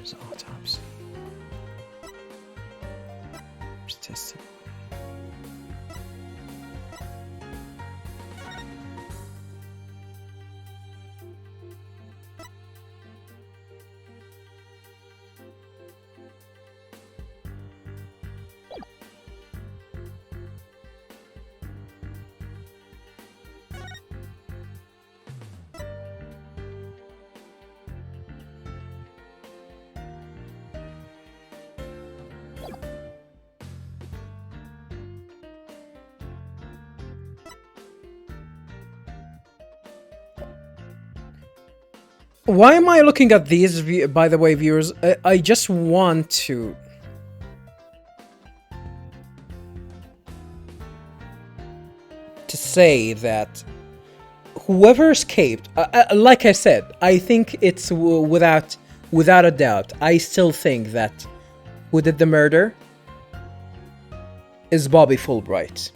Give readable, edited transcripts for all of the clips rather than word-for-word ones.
There's autopsy. There's testimony. Why am I looking at these, by the way, viewers? I just want to... say that whoever escaped, like I said, I think it's without a doubt, I still think that who did the murder is Bobby Fulbright.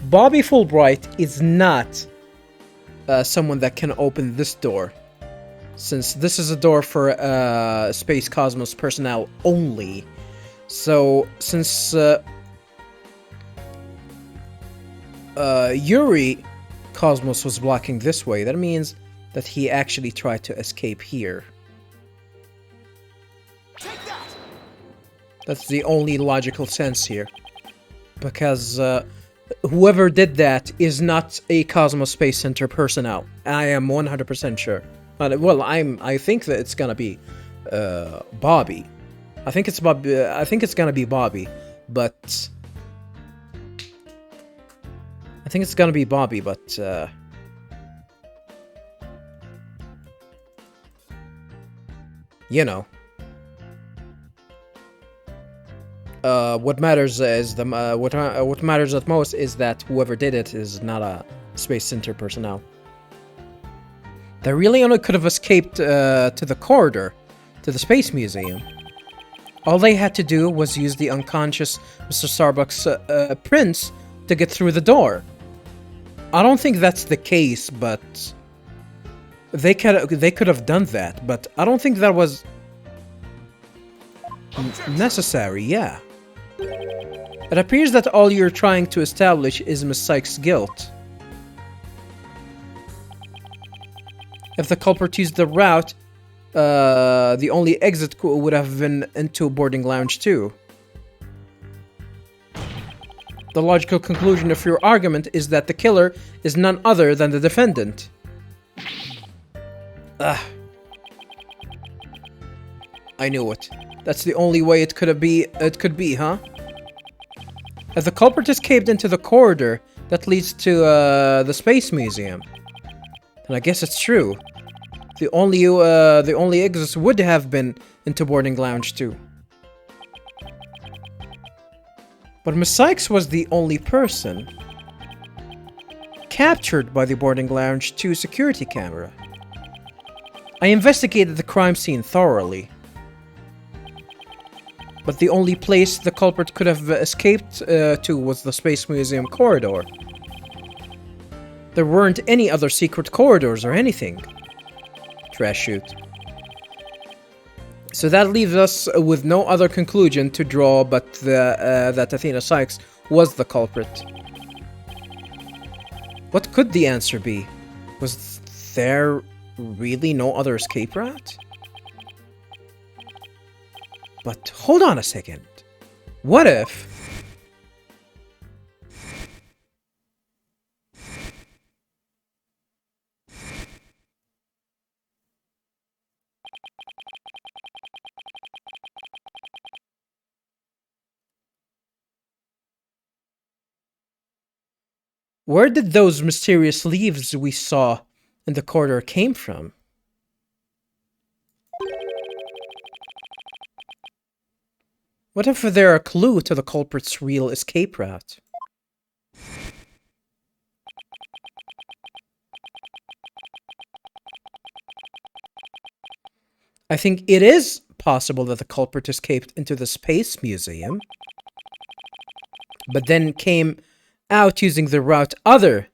Bobby Fulbright is not someone that can open this door, since this is a door for Space Cosmos personnel only. So, since Yuri Cosmos was blocking this way, that means that he actually tried to escape here. That's the only logical sense here. Because whoever did that is not a Cosmos Space Center personnel. I am 100% sure. Well, I think that it's gonna be Bobby. I think it's gonna be Bobby, but you know, what matters is what matters at most is that whoever did it is not a Space Center personnel. They really only could have escaped to the corridor, to the Space Museum. All they had to do was use the unconscious Mr. Starbuck's prince to get through the door. I don't think that's the case, but they could have done that, but I don't think that was necessary, yeah. It appears that all you're trying to establish is Miss Cykes' guilt. If the culprit used the route, the only exit would have been into boarding lounge 2. The logical conclusion of your argument is that the killer is none other than the defendant. I knew it. That's the only way it could be, huh? If the culprit escaped into the corridor that leads to the Space Museum, then I guess it's true. The only exit would have been into boarding lounge 2. But Miss Cykes was the only person captured by the boarding lounge 2 security camera. I investigated the crime scene thoroughly, but the only place the culprit could have escaped to was the Space Museum corridor. There weren't any other secret corridors or anything. Trash shoot. So that leaves us with no other conclusion to draw but that Athena Cykes was the culprit. What could the answer be? Was there really no other escape route? But hold on a second. What if... where did those mysterious leaves we saw in the corridor came from? What if they're a clue to the culprit's real escape route? I think it is possible that the culprit escaped into the Space Museum, but then came out using the route other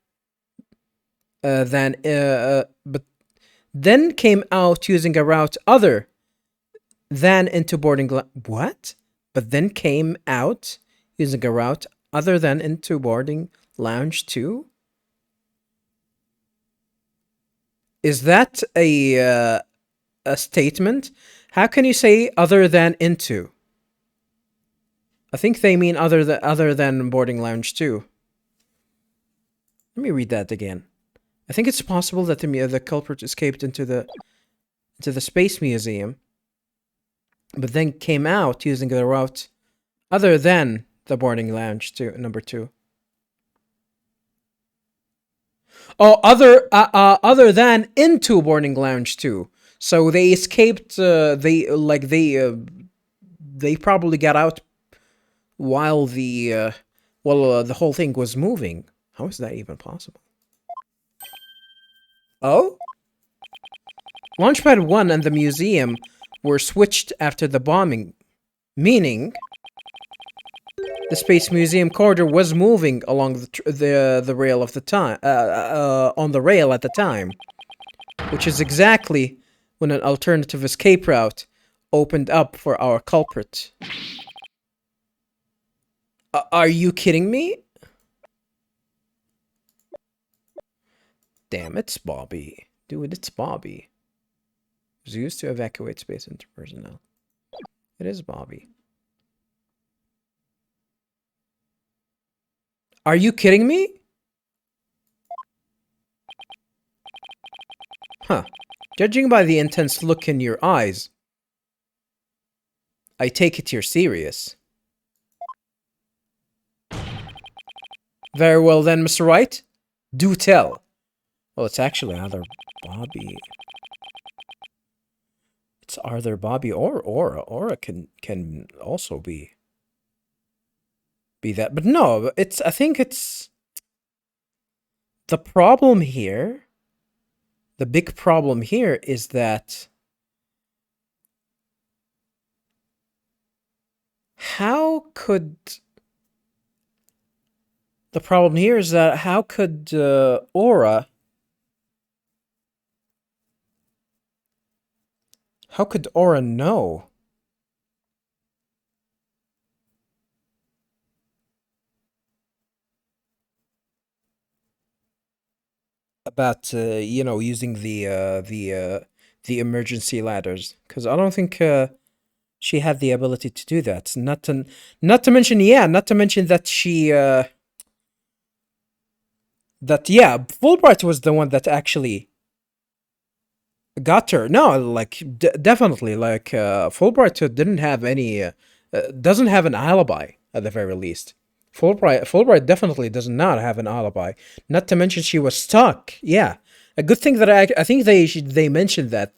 but then came out using a route other then into what? But then came out using a route other than into boarding lounge 2? Is that a statement? How can you say other than into? I think they mean other than boarding lounge 2. Let me read that again. I think it's possible that the culprit escaped into the Space Museum, but then came out using the route other than the boarding lounge number 2. Oh, other than into boarding lounge 2. So they escaped. They probably got out while the whole thing was moving. How is that even possible? Oh, Launchpad 1 and the museum were switched after the bombing, meaning the Space Museum corridor was moving along the rail of the time on the rail at the time, which is exactly when an alternative escape route opened up for our culprit. Are you kidding me? Damn, it's Bobby. Dude, it's Bobby. It was used to evacuate space into personnel. It is Bobby. Are you kidding me? Huh. Judging by the intense look in your eyes, I take it you're serious. Very well then, Mr. Wright. Do tell. Well, it's actually either Bobby. It's either Bobby or Aura. Aura can also be that. But no, I think it's the problem here. The big problem here is that how could Aura, how could Aura know about using the emergency ladders? Because I don't think she had the ability to do that. Not to mention that she Fulbright was the one that actually got her. No, like definitely, like Fulbright didn't have any, doesn't have an alibi at the very least. Fulbright definitely does not have an alibi. Not to mention she was stuck. Yeah, a good thing that I think they mentioned that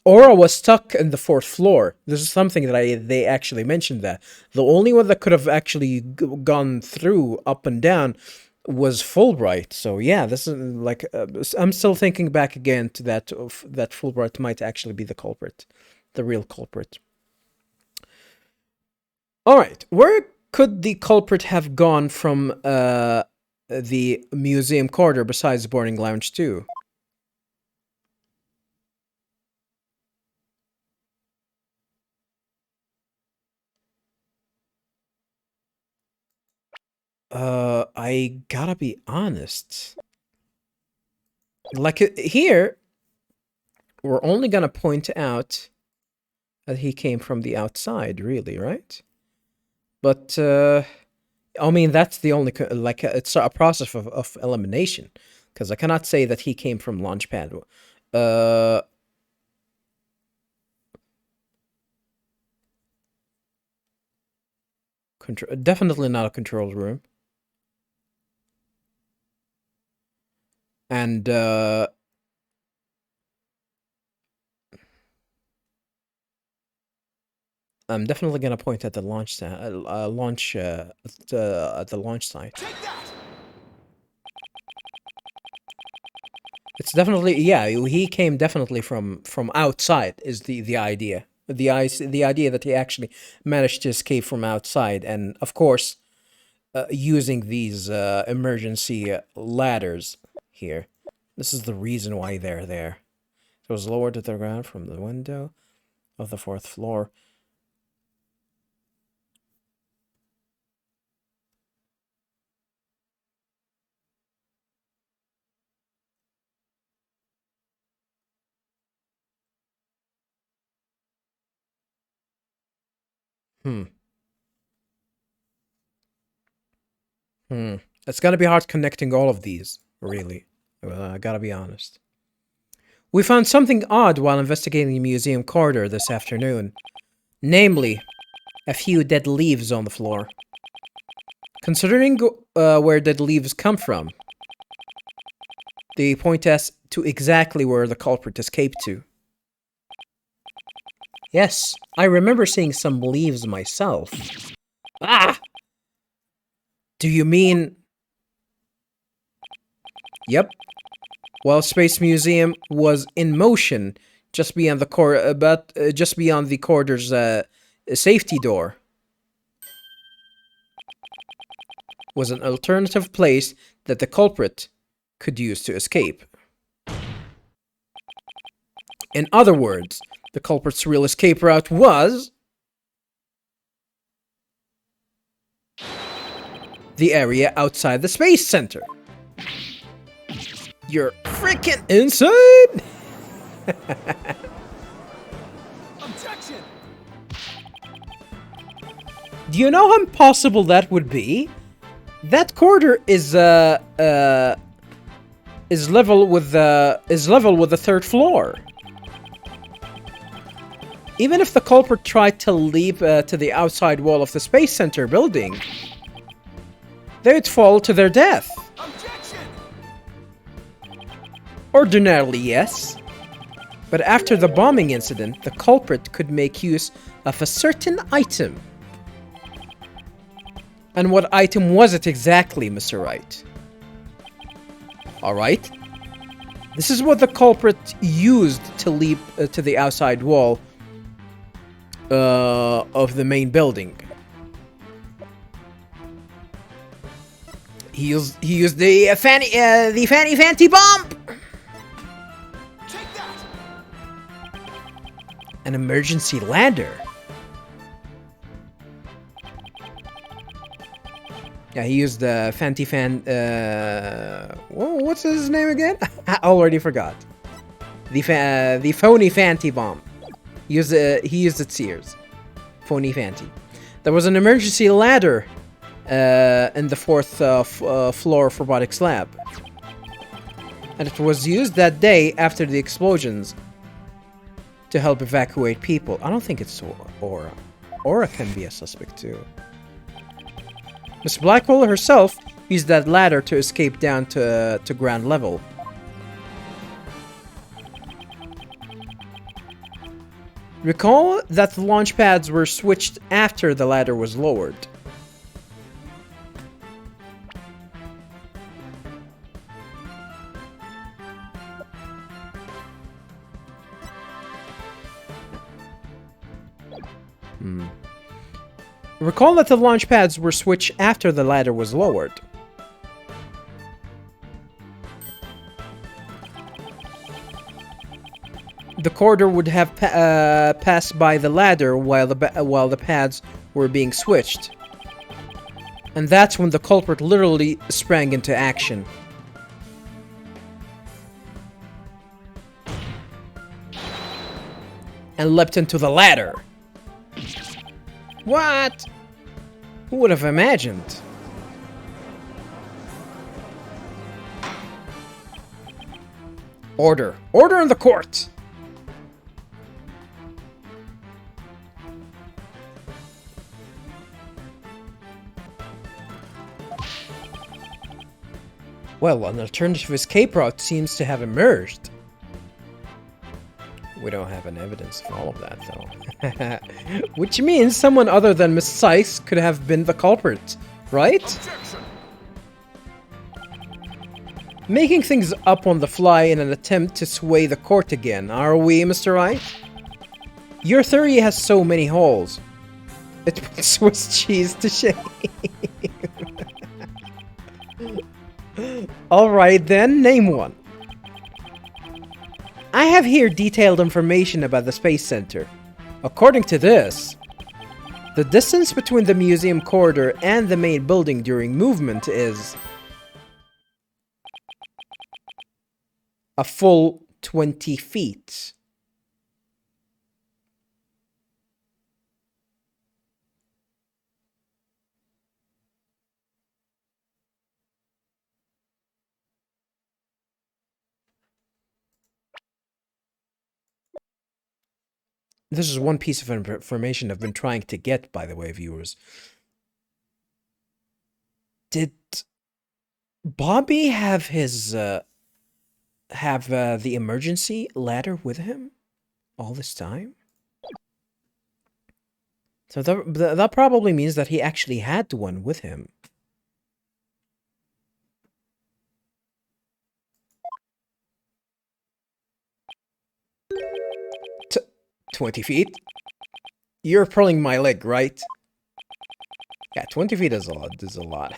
Aura was stuck in the 4th floor. This is something that they actually mentioned that the only one that could have actually gone through up and down was Fulbright. So yeah, this is like I'm still thinking back again to that Fulbright might actually be the culprit, the real culprit. All right, where could the culprit have gone from the museum corridor besides boarding lounge 2? I gotta be honest. Like here, we're only gonna point out that he came from the outside, really, right? But I mean, that's the only it's a process of elimination, because I cannot say that he came from Launchpad. Definitely not a control room. And I'm definitely gonna point at the launch at the launch site. It's definitely, yeah, he came definitely from outside is the idea. The idea that he actually managed to escape from outside, and of course, using these emergency ladders here. This is the reason why they're there. It was lowered to the ground from the window. of the 4th floor. It's gonna be hard connecting all of these, really. I gotta be honest. We found something odd while investigating the museum corridor this afternoon. Namely, a few dead leaves on the floor. Considering where dead leaves come from, they point us to exactly where the culprit escaped to. Yes, I remember seeing some leaves myself. Ah! Do you mean... Yep. While Space Museum was in motion, just beyond the just beyond the corridor's safety door, was an alternative place that the culprit could use to escape. In other words, the culprit's real escape route was the area outside the Space Center. You're freaking insane! Objection! Do you know how impossible that would be? That corridor is level with the 3rd floor. Even if the culprit tried to leap to the outside wall of the Space Center building, they'd fall to their death. Objection! Ordinarily, yes. But after the bombing incident, the culprit could make use of a certain item. And what item was it exactly, Mr. Wright? Alright. This is what the culprit used to leap to the outside wall of the main building. He used the fanny fanty bomb. Take that! An emergency ladder. Yeah, he used the what's his name again? I already forgot. The phony Fanty bomb. He used its ears. Phony Fanty. There was an emergency ladder in the 4th floor robotics lab, and it was used that day after the explosions to help evacuate people. I don't think it's Aura. Aura can be a suspect too. Miss Blackwell herself used that ladder to escape down to ground level. Recall that the launch pads were switched after the ladder was lowered. Recall that the launch pads were switched after the ladder was lowered. The corridor would have passed by the ladder while the pads were being switched. And that's when the culprit literally sprang into action. And leapt into the ladder. What? Who would have imagined? Order. Order in the court! Well, an alternative escape route seems to have emerged. We don't have any evidence of all of that, though. Which means someone other than Miss Cykes could have been the culprit, right? Objection! Making things up on the fly in an attempt to sway the court again, are we, Mr. Wright? Your theory has so many holes. It puts Swiss cheese to shame. Alright then, name one. I have here detailed information about the Space Center. According to this, the distance between the museum corridor and the main building during movement is a full 20 feet. This is one piece of information I've been trying to get, by the way, viewers. Did Bobby have his, the emergency ladder with him all this time? So that probably means that he actually had one with him. 20 feet? You're pulling my leg, right? Yeah, 20 feet is a lot.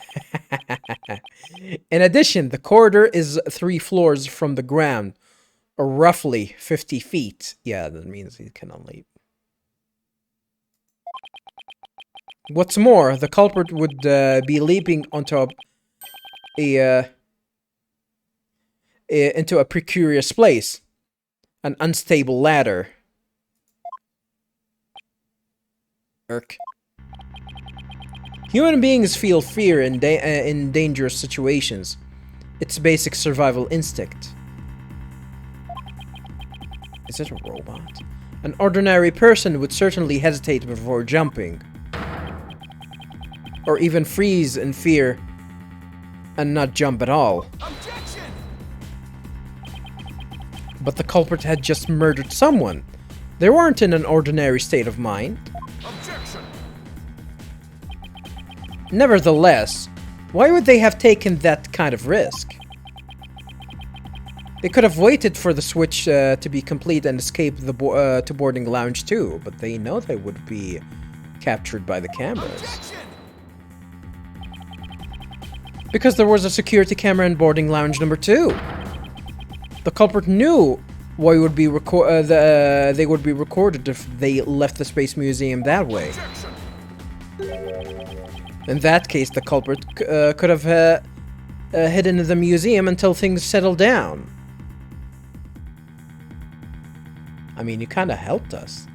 In addition, the corridor is 3 floors from the ground, or roughly 50 feet. Yeah, that means he cannot leap. What's more, the culprit would be leaping onto into a precarious place, an unstable ladder. Human beings feel fear in dangerous situations. It's basic survival instinct. Is it a robot? An ordinary person would certainly hesitate before jumping. Or even freeze in fear and not jump at all. Objection! But the culprit had just murdered someone. They weren't in an ordinary state of mind. Objection! Nevertheless, why would they have taken that kind of risk? They could have waited for the switch to be complete and escape the to boarding lounge too, but they know they would be captured by the cameras. Objection! Because there was a security camera in boarding lounge number 2. The culprit knew why would be they would be recorded if they left the Space Museum that way. Objection! In that case, the culprit could have hidden in the museum until things settled down. I mean, you kind of helped us.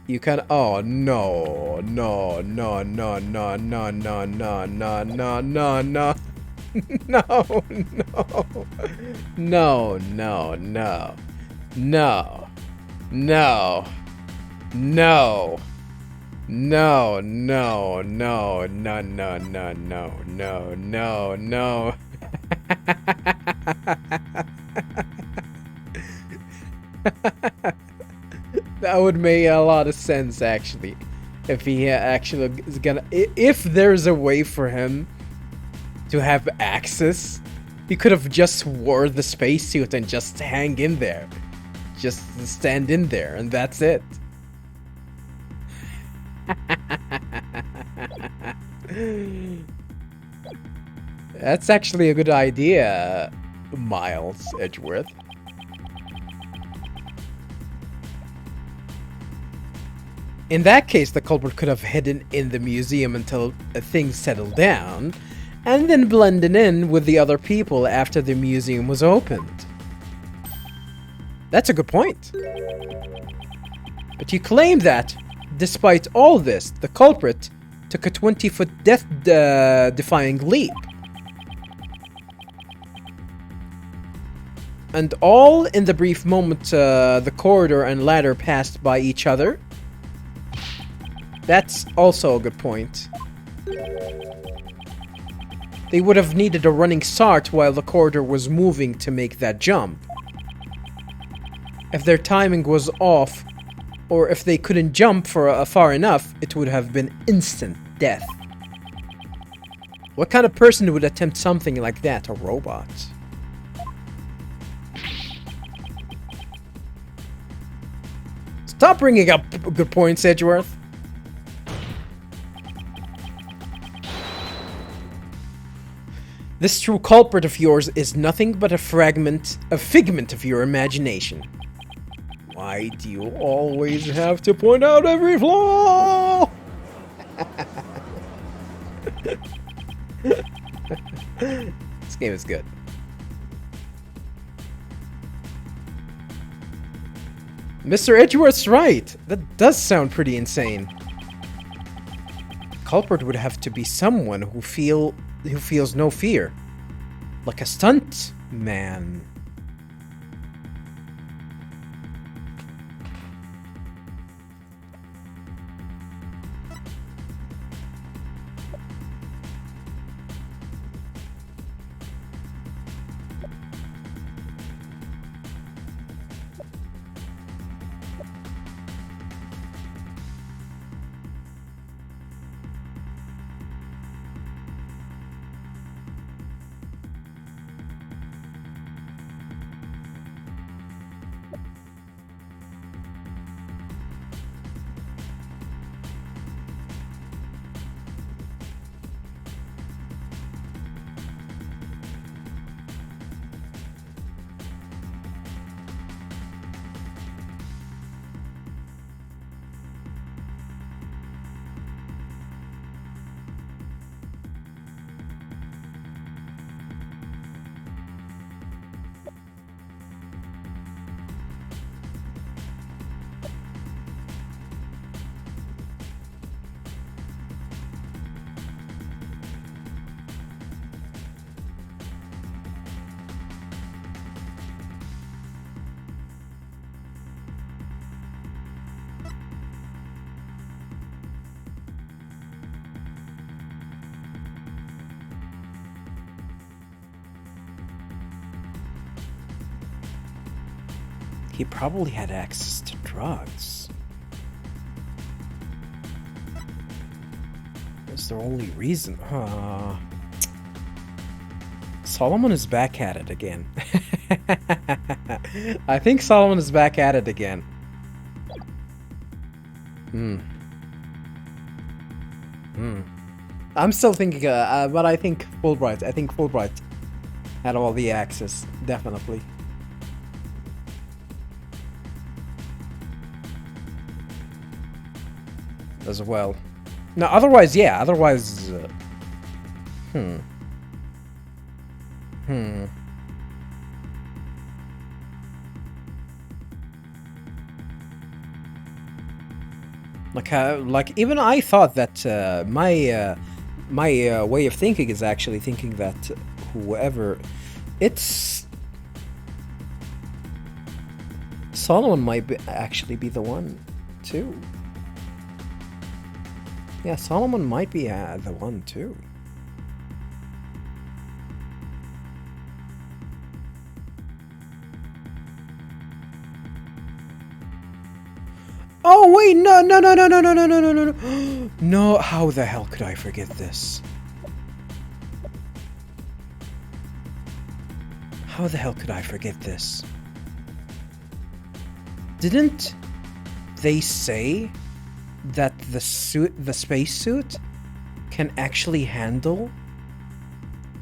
You kind of... Oh, no. No, no, no, no, no, no, no, no, no, no, no. No, no. No, no, no. No. No. No. No, no, no, no, no, no, no, no, no, no. That would make a lot of sense, actually. If he actually is gonna... If there's a way for him to have access, he could have just wore the spacesuit and just hang in there. Just stand in there, and that's it. That's actually a good idea, Miles Edgeworth. In that case, the culprit could have hidden in the museum until things settled down, and then blended in with the other people after the museum was opened. That's a good point. But you claim that, despite all this, the culprit took a 20-foot death-defying leap. And all in the brief moment the corridor and ladder passed by each other. That's also a good point. They would have needed a running start while the corridor was moving to make that jump. If their timing was off, or if they couldn't jump for far enough, it would have been instant death. What kind of person would attempt something like that? A robot? Stop bringing up good points, Edgeworth. This true culprit of yours is nothing but a figment of your imagination. Why do you always have to point out every flaw? This game is good. Mr. Edgeworth's right. That does sound pretty insane. The culprit would have to be someone who feels no fear. Like a stunt man. He probably had access to drugs. That's the only reason. Solomon is back at it again. I think Solomon is back at it again. I'm still thinking, but I think Fulbright. I think Fulbright had all the access, definitely. As well. No, otherwise, yeah. Otherwise, Like even I thought that my way of thinking is actually thinking that whoever it's Solomon might actually be the one too. Yeah, Solomon might be the one too. Oh wait, no. No, how the hell could I forget this? How the hell could I forget this? Didn't they say that the spacesuit can actually handle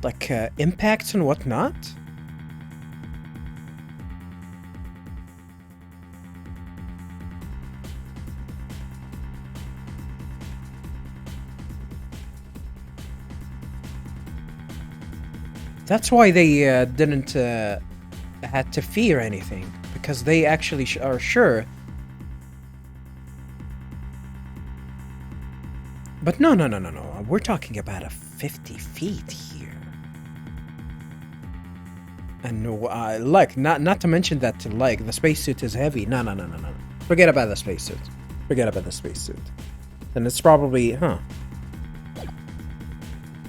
like impacts and whatnot? That's why they didn't had to fear anything, because they actually are sure. But no. We're talking about a 50 feet here. And like, not to mention that, like, the spacesuit is heavy. No. Forget about the spacesuit. And it's probably,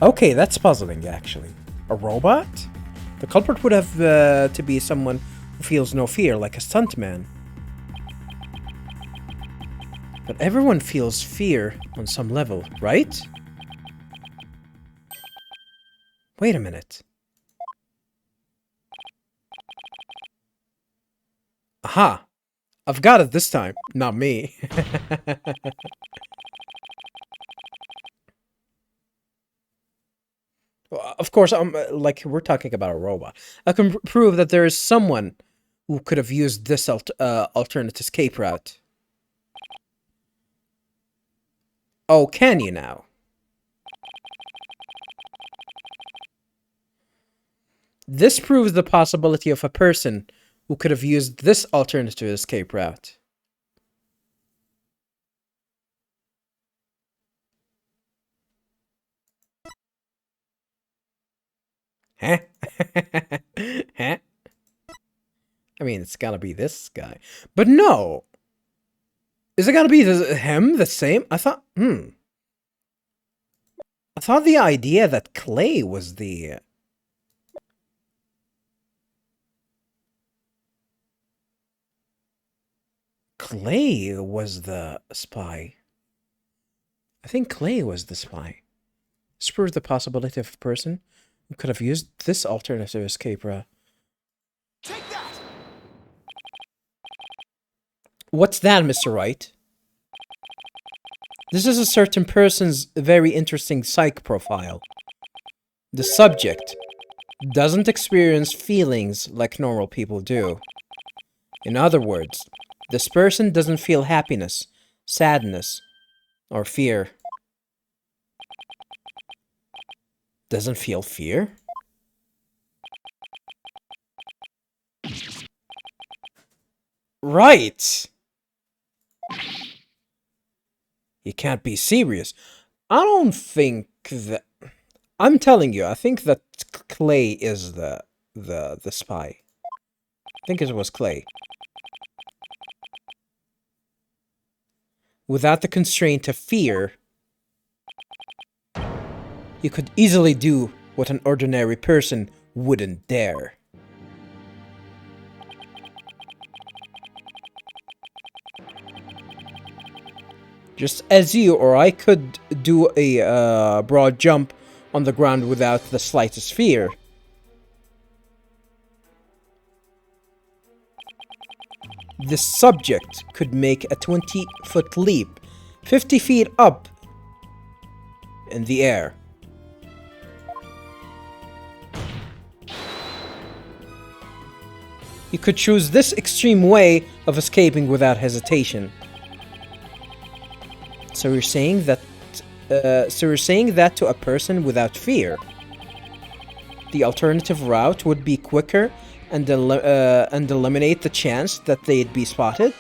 Okay, that's puzzling, actually. A robot? The culprit would have to be someone who feels no fear, like a stuntman. But everyone feels fear on some level, right? Wait a minute. Aha! I've got it this time. Not me. Of course, like, we're talking about a robot. I can prove that there is someone who could have used this alternate escape route. Oh, can you now? This proves the possibility of a person who could have used this alternative escape route. Huh? Huh? I mean, it's gotta be this guy. But no! Is it gonna be him, the same? I thought the idea that Clay was the... Clay was the spy. I think Clay was the spy. This proves the possibility of a person who could have used this alternative escape route. Take that! What's that, Mr. Wright? This is a certain person's very interesting psych profile. The subject doesn't experience feelings like normal people do. In other words, this person doesn't feel happiness, sadness, or fear. Doesn't feel fear? Right! You can't be serious. I don't think that... I'm telling you, I think that Clay is the spy. I think it was Clay. Without the constraint of fear, you could easily do what an ordinary person wouldn't dare. Just as you or I could do a broad jump on the ground without the slightest fear. The subject could make a 20-foot leap, 50 feet up in the air. You could choose this extreme way of escaping without hesitation. So you're saying that to a person without fear. The alternative route would be quicker and eliminate the chance that they'd be spotted?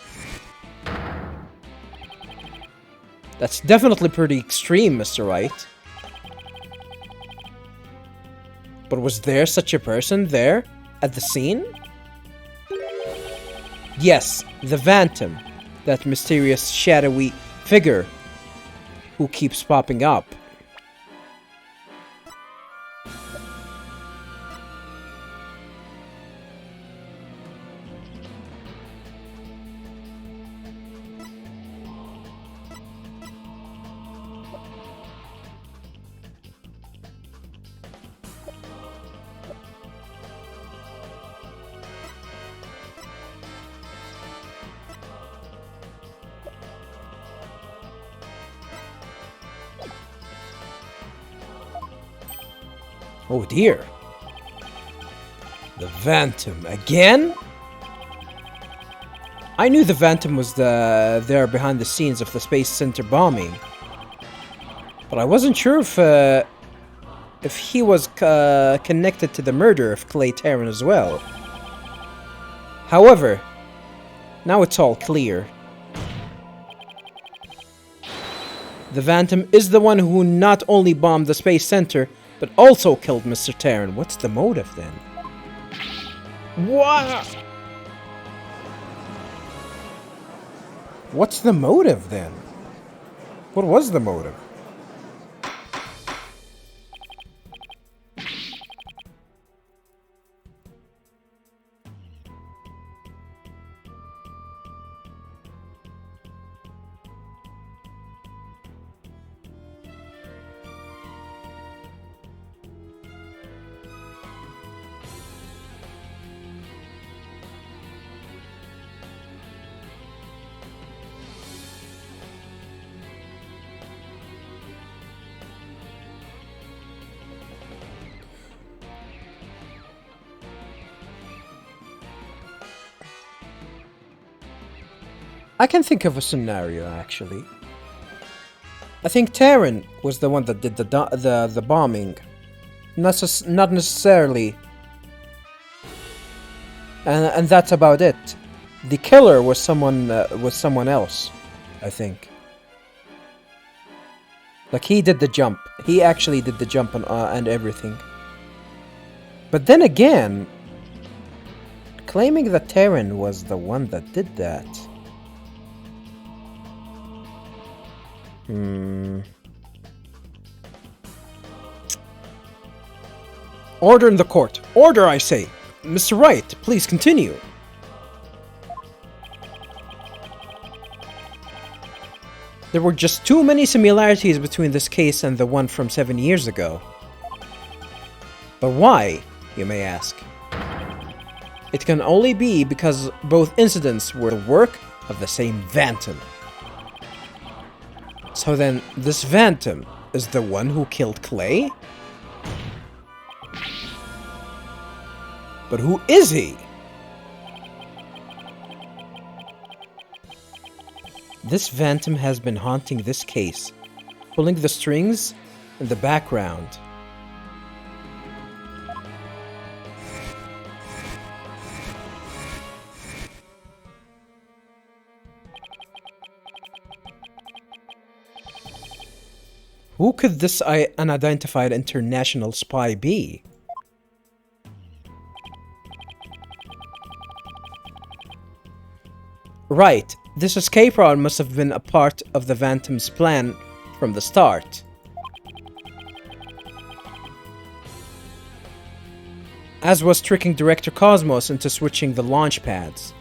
That's definitely pretty extreme, Mr. Wright. But was there such a person there at the scene? Yes, the Phantom, that mysterious shadowy figure who keeps popping up. Oh dear. The Phantom again? I knew the Phantom was there behind the scenes of the Space Center bombing. But I wasn't sure if he was connected to the murder of Clay Terran as well. However, now it's all clear. The Phantom is the one who not only bombed the Space Center, but also killed Mr. Terran. What's the motive then? What? What's the motive then? What was the motive? I can think of a scenario, actually. I think Taryn was the one that did the bombing. Not necessarily... And that's about it. The killer was someone else, I think. Like, he did the jump. He actually did the jump and everything. But then again, claiming that Taryn was the one that did that... Order in the court. Order, I say. Mr. Wright, please continue. There were just too many similarities between this case and the one from 7 years ago. But why, you may ask? It can only be because both incidents were the work of the same Phantom. So then, this Phantom is the one who killed Clay? But who is he? This Phantom has been haunting this case, pulling the strings in the background. Who could this unidentified international spy be? Right, this escape route must have been a part of the Phantom's plan from the start. As was tricking Director Cosmos into switching the launch pads.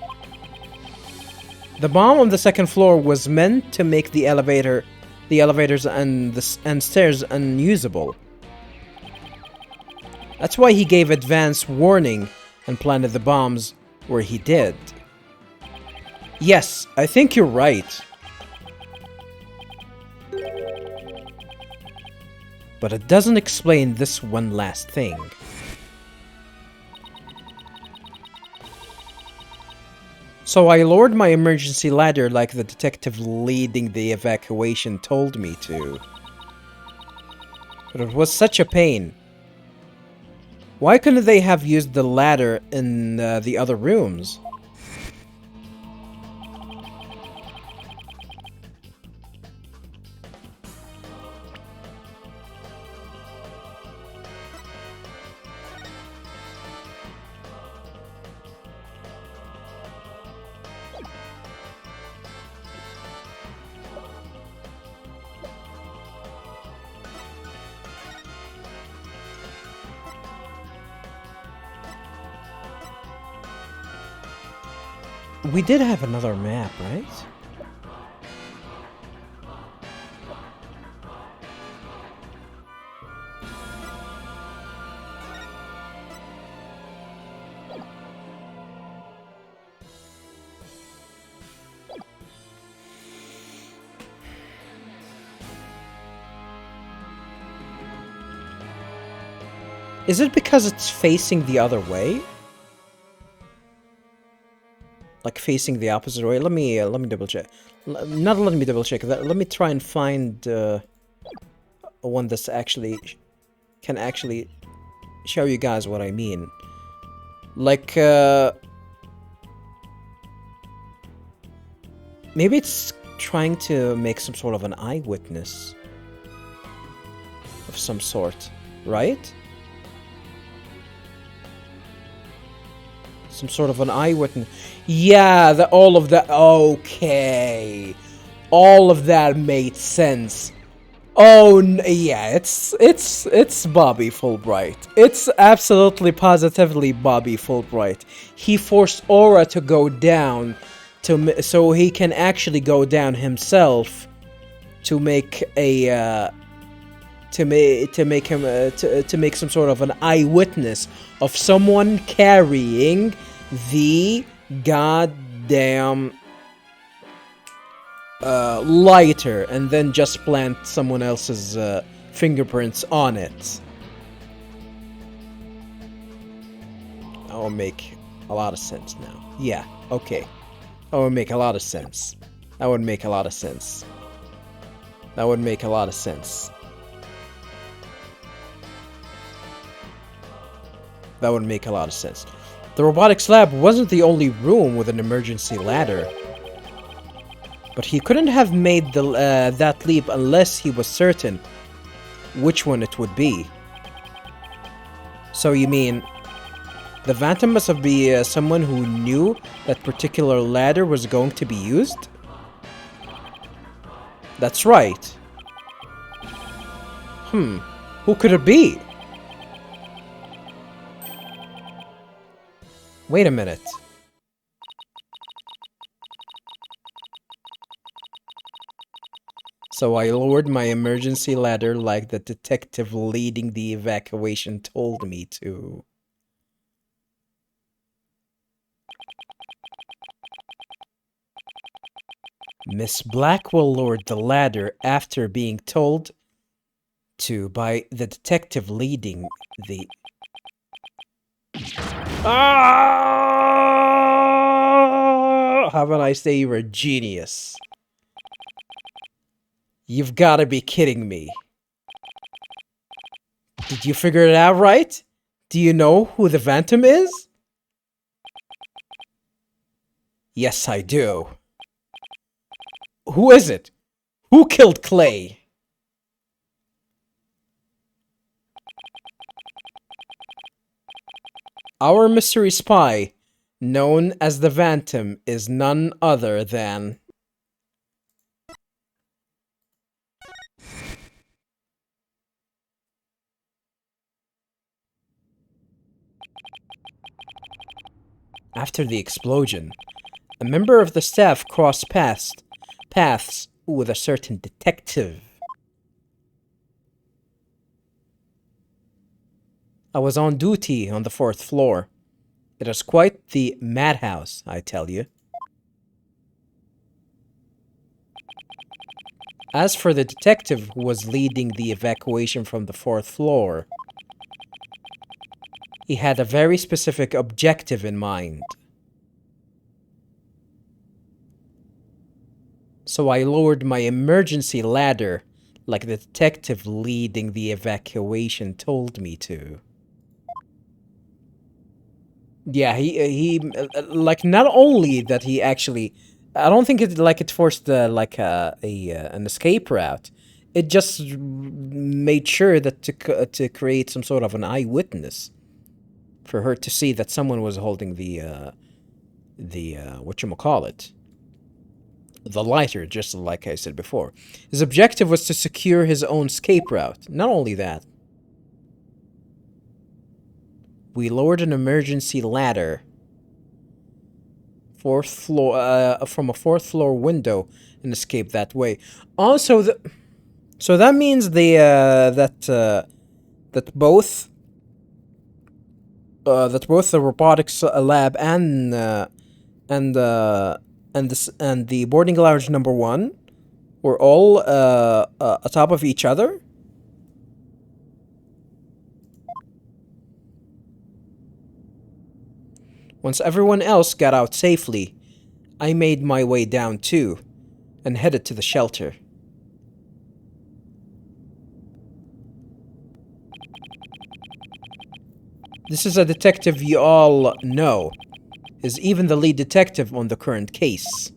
The bomb on the second floor was meant to make the elevators and stairs unusable. That's why he gave advance warning and planted the bombs where he did. Yes, I think you're right. But it doesn't explain this one last thing. So I lowered my emergency ladder like the detective leading the evacuation told me to. But it was such a pain. Why couldn't they have used the ladder in the other rooms? We did have another map, right? Is it because it's facing the other way? Like facing the opposite way? Let me double check. Not let me double check. Let me try and find one that's actually can actually show you guys what I mean. Like maybe it's trying to make some sort of an eyewitness of some sort, right? Some sort of an eyewitness. Yeah, all of that. Okay, all of that made sense. Oh yeah, it's Bobby Fulbright. It's absolutely positively Bobby Fulbright. He forced Aura to go down so he can actually go down himself to make a to make some sort of an eyewitness of someone carrying the goddamn lighter, and then just plant someone else's fingerprints on it. That will make a lot of sense now. Yeah, okay. That would make a lot of sense. That would make a lot of sense. That would make a lot of sense. That would make a lot of sense. The robotics lab wasn't the only room with an emergency ladder. But he couldn't have made that leap unless he was certain which one it would be. So you mean, the Phantom must have been someone who knew that particular ladder was going to be used? That's right. Who could it be? Wait a minute. So I lowered my emergency ladder like the detective leading the evacuation told me to. Miss Blackwell lowered the ladder after being told to by the detective leading the... How about I say you're a genius? You've got to be kidding me. Did you figure it out right? Do you know who the Phantom is? Yes, I do. Who is it? Who killed Clay? Our mystery spy, known as the Phantom, is none other than... After the explosion, a member of the staff crossed paths with a certain detective. I was on duty on the 4th floor. It is quite the madhouse, I tell you. As for the detective who was leading the evacuation from the 4th floor, he had a very specific objective in mind. So I lowered my emergency ladder like the detective leading the evacuation told me to. Yeah, he like, not only that he actually, I don't think it forced like an escape route. It just made sure that to create some sort of an eyewitness for her to see that someone was holding the whatchamacallit, the lighter, just like I said before. His objective was to secure his own escape route. Not only that, we lowered an emergency ladder, 4th floor, from a 4th floor window, and escaped that way. Also, so that means that both the robotics lab and the boarding lounge number 1 were all atop of each other. Once everyone else got out safely, I made my way down too, and headed to the shelter. This is a detective you all know. Is even the lead detective on the current case.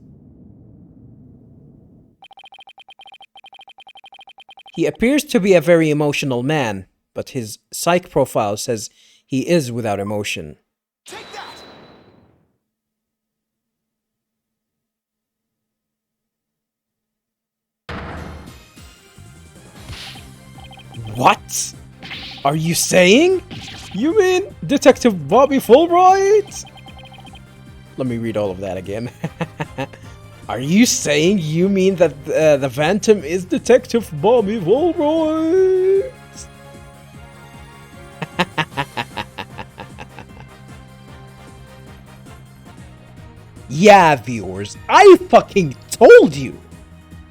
He appears to be a very emotional man, but his psych profile says he is without emotion. Take that! What? Are you saying? You mean Detective Bobby Fulbright? Let me read all of that again. Are you saying you mean that the Phantom is Detective Bobby Fulbright? Yeah, viewers, I fucking told you!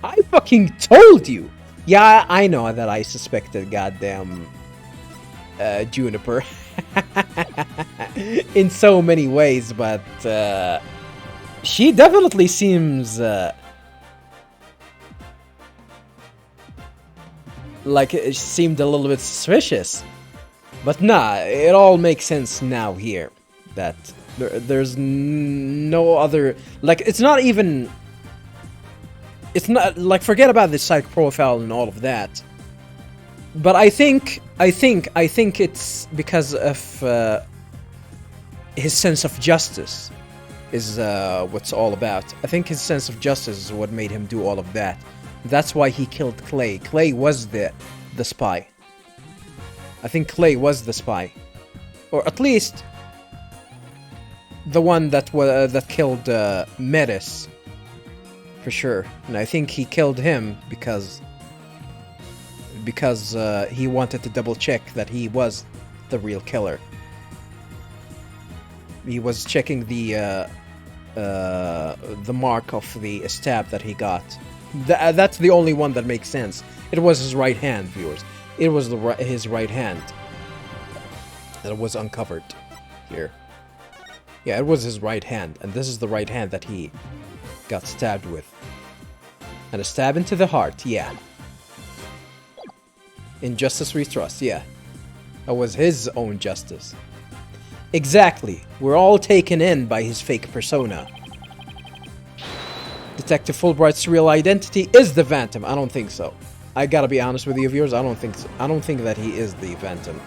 I fucking told you! Yeah, I know that I suspected goddamn Juniper in so many ways, but She definitely seems like it seemed a little bit suspicious. But nah, it all makes sense now here. That there's no other... Like, it's not even... It's not... Like, forget about the psych profile and all of that. But I think it's because of his sense of justice is what's all about. I think his sense of justice is what made him do all of that. That's why he killed Clay. Clay was the spy. I think Clay was the spy, or at least the one that killed Metis, for sure. And I think he killed him because he wanted to double check that he was the real killer. He was checking the mark of the stab that he got. That's the only one that makes sense. It was his right hand, viewers. It was his right hand that was uncovered here. Yeah, it was his right hand, and this is the right hand that he got stabbed with. And a stab into the heart, yeah. Injustice we trust, yeah. That was his own justice. Exactly. We're all taken in by his fake persona. Detective Fulbright's real identity is the Phantom. I don't think so. I gotta be honest with you, viewers. I don't think so. I don't think that he is the Phantom.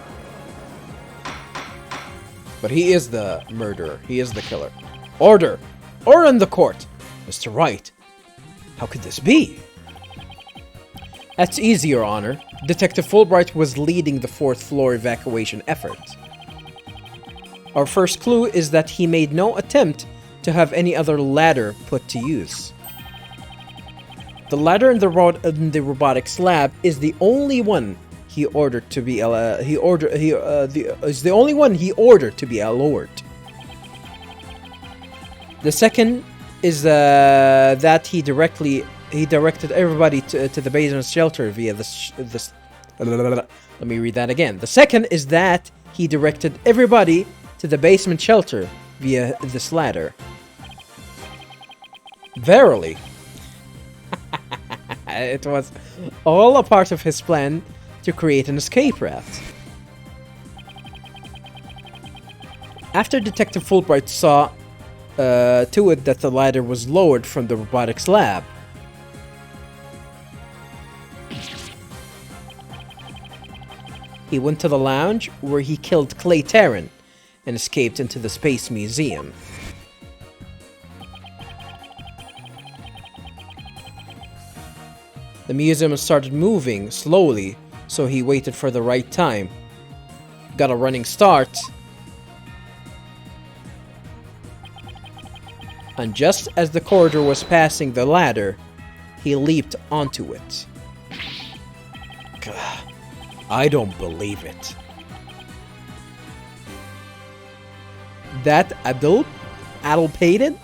But he is the murderer. He is the killer. Order! Order in the court! Mr. Wright. How could this be? That's easy, Your Honor. Detective Fulbright was leading the 4th floor evacuation effort. Our first clue is that he made no attempt to have any other ladder put to use. The ladder in the robotics lab is the only one he ordered to be lowered. The second is that he directed everybody to the basement shelter via this. Let me read that again. The second is that he directed everybody to the basement shelter via this ladder. Verily. It was all a part of his plan to create an escape route. After Detective Fulbright saw to it that the ladder was lowered from the robotics lab, he went to the lounge where he killed Clay Terran and escaped into the Space Museum. The museum started moving slowly, so he waited for the right time. Got a running start. And just as the corridor was passing the ladder, he leaped onto it. God, I don't believe it. That addle-pated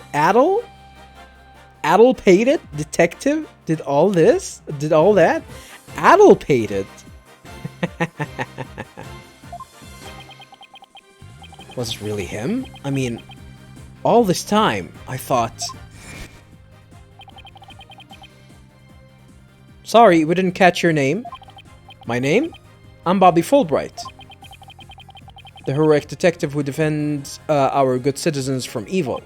detective did all this? Did all that? Addle-pated? Was it really him? I mean, all this time, I thought... Sorry, we didn't catch your name. My name? I'm Bobby Fulbright. The heroic detective who defends our good citizens from evil.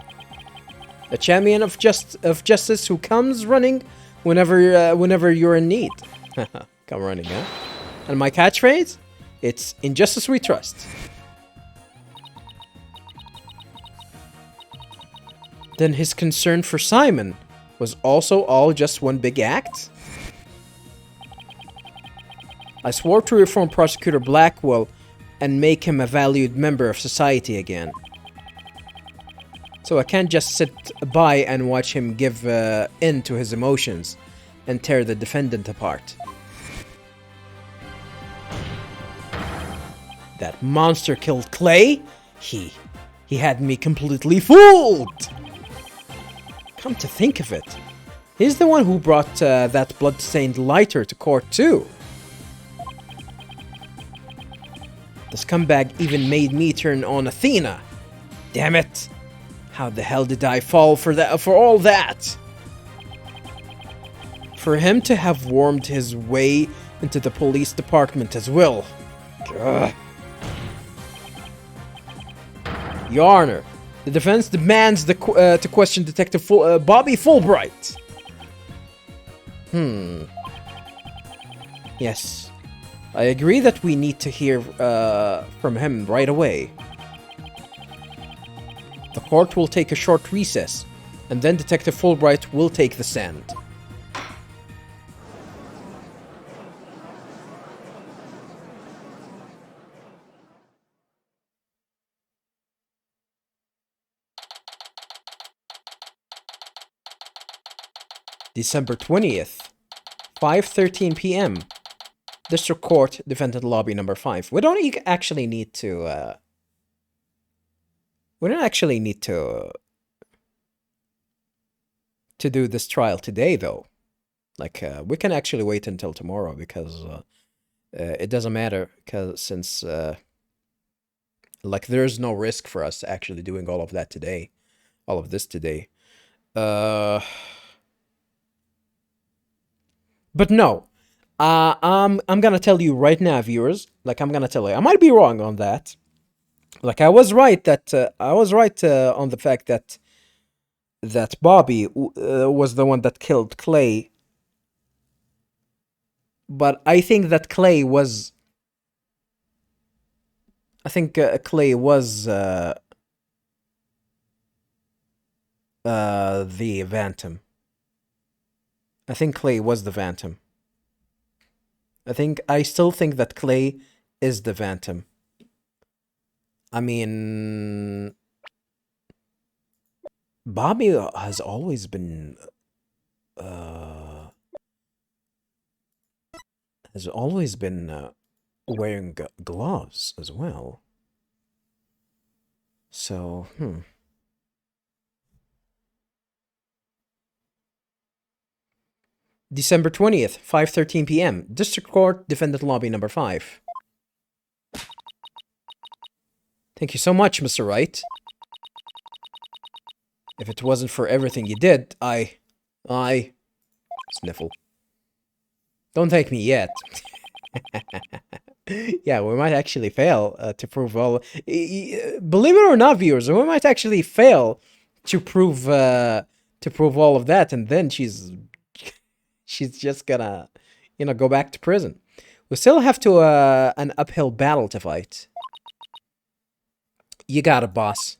A champion of justice who comes running whenever you're in need. Come running, huh? And my catchphrase? It's Injustice We Trust. Then his concern for Simon was also all just one big act? I swore to reform Prosecutor Blackwell and make him a valued member of society again. So I can't just sit by and watch him give in to his emotions and tear the defendant apart. That monster killed Clay? He had me completely fooled! Come to think of it, he's the one who brought that blood-stained lighter to court too. The scumbag even made me turn on Athena. Damn it! How the hell did I fall for that? For all that? For him to have wormed his way into the police department as well. Ugh. Your Honor, the defense demands to question Detective Bobby Fulbright. Yes. I agree that we need to hear from him right away. The court will take a short recess, and then Detective Fulbright will take the stand. December 20th, 5:13 p.m. District Court, Defendant Lobby number 5. We don't actually need to, we don't actually need to do this trial today, though. Like, we can actually wait until tomorrow, because it doesn't matter, because since, like, there's no risk for us actually doing all of that today. All of this today. But no. I'm gonna tell you right now, viewers. Like, I'm gonna tell you, I might be wrong on that. Like, I was right that on the fact that Bobby was the one that killed Clay. But I think that Clay was. I think Clay was the Phantom. I think Clay was the Phantom. I still think that Clay is the Phantom. I mean, Bobby has always been wearing gloves as well. So, December 20th, 5:13 p.m. District Court, Defendant Lobby number 5. Thank you so much, Mr. Wright. If it wasn't for everything you did, I... Sniffle. Don't thank me yet. Yeah, we might actually fail to prove all... Believe it or not, viewers, we might actually fail to prove all of that, and then she's just gonna, go back to prison. We still have to an uphill battle to fight. You got it, boss.